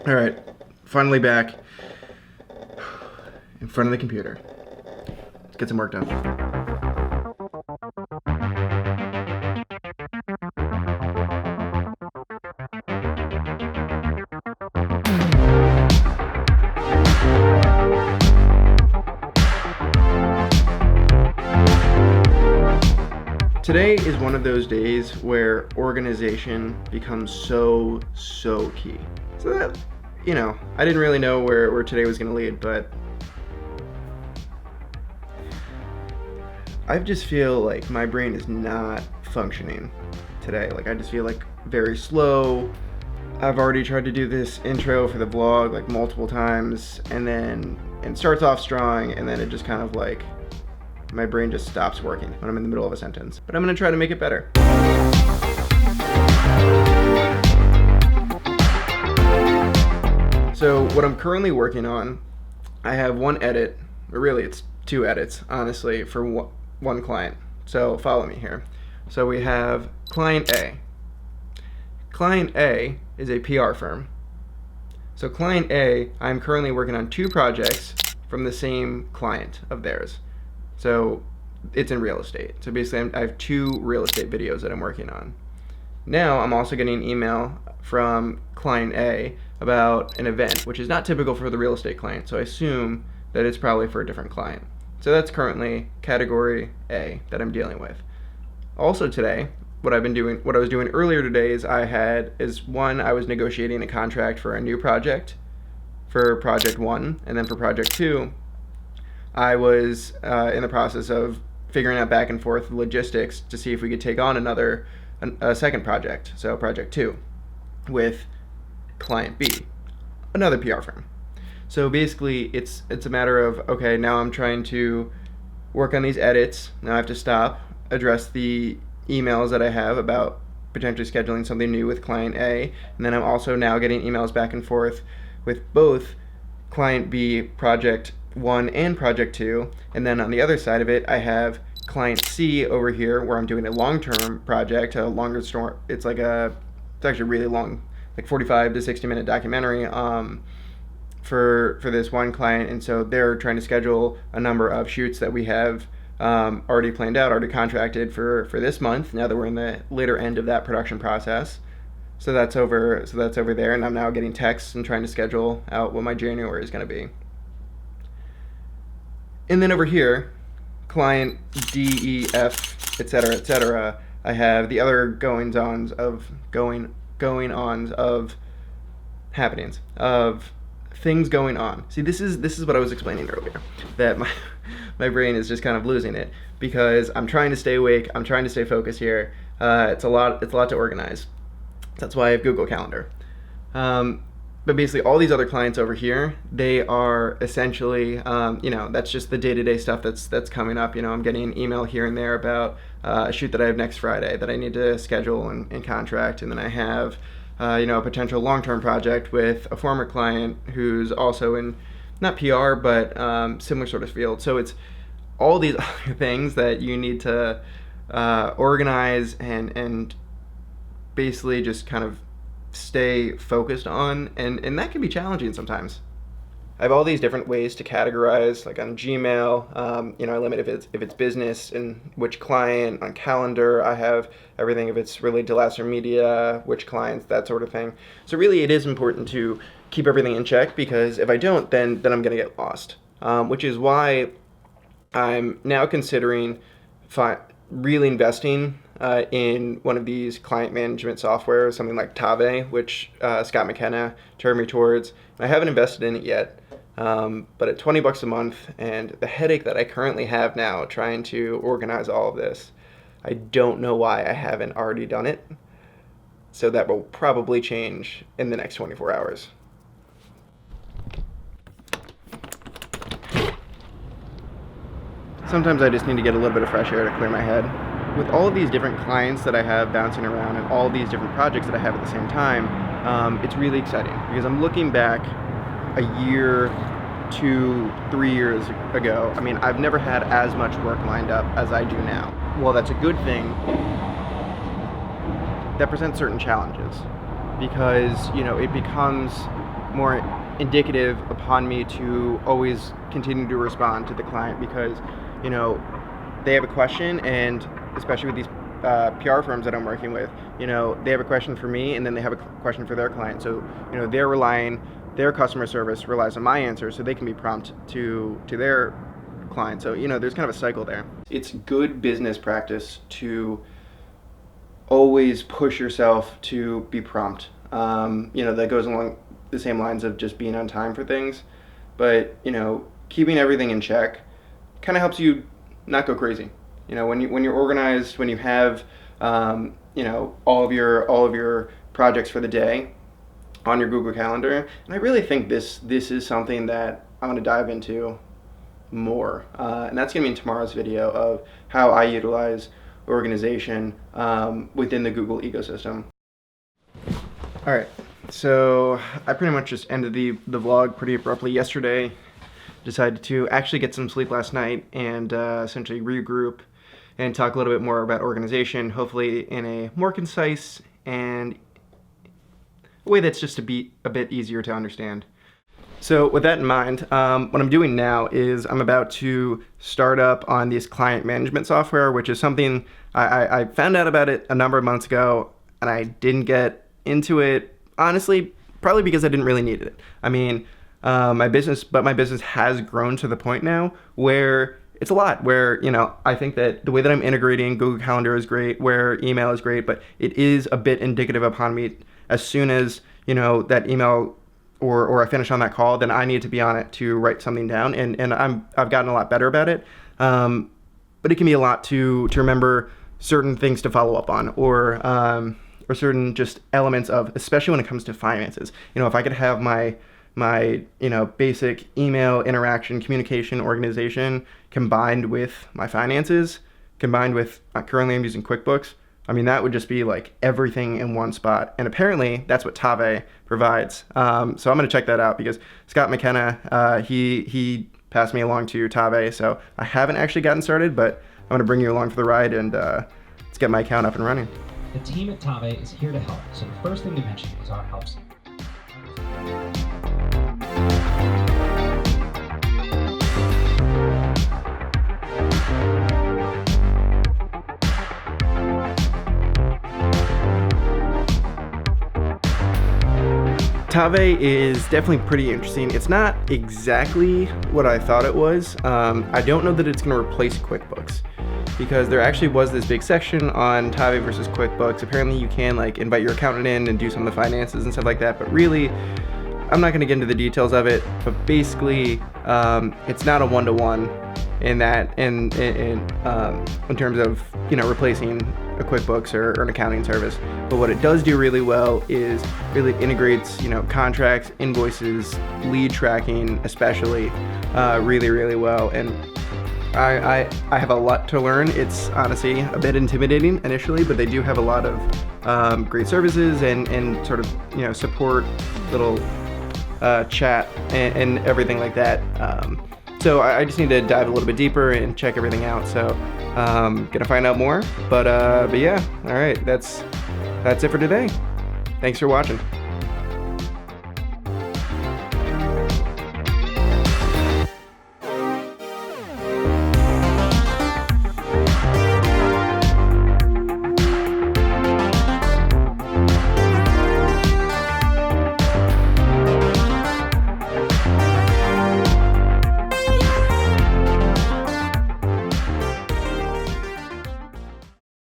All right, finally back in front of the computer. Let's get some work done. Today is one of those days where organization becomes so key. So that, I didn't really know where today was going to lead, but I just feel like my brain is not functioning today. Like, I just feel like very slow. I've already tried to do this intro for the vlog like multiple times, and then it starts off strong, and then it just kind of like, my brain just stops working when I'm in the middle of a sentence. But I'm gonna try to make it better. So what I'm currently working on, I have one edit, or really it's two edits, honestly, for one client. So follow me here. So we have client A. Client A is a PR firm. So client A, I'm currently working on two projects from the same client of theirs. So it's in real estate. So basically I have two real estate videos that I'm working on. Now I'm also getting an email from client A about an event, which is not typical for the real estate client. So I assume that it's probably for a different client. So that's currently category A that I'm dealing with. Also today, what I was doing earlier today is I was negotiating a contract for a new project for project 1, and then for project 2, I was in the process of figuring out back and forth logistics to see if we could take on a second project, so project 2, with client B, another PR firm. So basically, it's a matter of, okay, now I'm trying to work on these edits. Now I have to stop, address the emails that I have about potentially scheduling something new with client A, and then I'm also now getting emails back and forth with both client B, project 1 and project 2, and then on the other side of it I have client C over here where I'm doing a long-term project, a longer story. It's actually really long, like 45 to 60 minute documentary for this one client, and so they're trying to schedule a number of shoots that we have already planned out, already contracted for this month, now that we're in the later end of that production process. So that's over there, and I'm now getting texts and trying to schedule out what my January is going to be. And then over here, client D, E, F, etc., I have the other goings-ons of happenings, of things going on. See, this is what I was explaining earlier, that my brain is just kind of losing it because I'm trying to stay awake, I'm trying to stay focused here. It's a lot to organize. That's why I have Google Calendar. But basically all these other clients over here, they are essentially, that's just the day-to-day stuff that's coming up. I'm getting an email here and there about a shoot that I have next Friday that I need to schedule and contract. And then I have, a potential long-term project with a former client who's also in, not PR, but similar sort of field. So it's all these other things that you need to organize and basically just kind of stay focused on, and that can be challenging sometimes. I have all these different ways to categorize, like on Gmail, I limit if it's business and which client. On calendar, I have everything if it's related to Lasser Media, which clients, that sort of thing. So really it is important to keep everything in check, because if I don't, then I'm going to get lost, which is why I'm now considering really investing in one of these client management software, something like Tave, which Scott McKenna turned me towards. I haven't invested in it yet, but at $20 a month, and the headache that I currently have now trying to organize all of this, I don't know why I haven't already done it. So that will probably change in the next 24 hours. Sometimes I just need to get a little bit of fresh air to clear my head. With all of these different clients that I have bouncing around and all these different projects that I have at the same time, it's really exciting because I'm looking back a year, 2, 3 years ago. I mean, I've never had as much work lined up as I do now. Well, that's a good thing. That presents certain challenges because, it becomes more indicative upon me to always continue to respond to the client, because, you know, they have a question, and especially with these PR firms that I'm working with, you know, they have a question for me, and then they have a question for their client. So, you know, their customer service relies on my answer, so they can be prompt to their client. So, you know, there's kind of a cycle there. It's good business practice to always push yourself to be prompt. You know, that goes along the same lines of just being on time for things, but, you know, keeping everything in check kind of helps you not go crazy. You know, when you're organized, when you have you know, all of your projects for the day on your Google Calendar, and I really think this is something that I'm going to dive into more, and that's going to be in tomorrow's video of how I utilize organization within the Google ecosystem. All right, so I pretty much just ended the vlog pretty abruptly yesterday. Decided to actually get some sleep last night and essentially regroup and talk a little bit more about organization, hopefully in a more concise and a way that's just a bit easier to understand. So with that in mind, what I'm doing now is I'm about to start up on this client management software, which is something I found out about it a number of months ago, and I didn't get into it, honestly, probably because I didn't really need it. I mean, my business has grown to the point now where it's a lot, where, you know, I think that the way that I'm integrating Google Calendar is great, where email is great, but it is a bit indicative upon me. As soon as, you know, that email or I finish on that call, then I need to be on it to write something down, and I've gotten a lot better about it. But it can be a lot to remember certain things to follow up on, or certain just elements of, especially when it comes to finances. You know, if I could have my you know, basic email interaction, communication, organization combined with my finances, combined with, currently I'm using QuickBooks, I mean, that would just be like everything in one spot. And apparently that's what Tave provides. So I'm going to check that out, because Scott McKenna, he passed me along to Tave. So I haven't actually gotten started, but I'm going to bring you along for the ride, and let's get my account up and running. The team at Tave is here to help. So the first thing to mention is our help center. Tave is definitely pretty interesting. It's not exactly what I thought it was. I don't know that it's going to replace QuickBooks, because there actually was this big section on Tave versus QuickBooks. Apparently you can like invite your accountant in and do some of the finances and stuff like that, but really I'm not going to get into the details of it. But basically it's not a one-to-one in that in terms of, you know, replacing a QuickBooks or an accounting service. But what it does do really well is really integrates, you know, contracts, invoices, lead tracking, especially really, really well. And I have a lot to learn. It's honestly a bit intimidating initially, but they do have a lot of great services and sort of, you know, support, little chat and everything like that. So I just need to dive a little bit deeper and check everything out. So gonna find out more. But yeah, all right, that's it for today. Thanks for watching.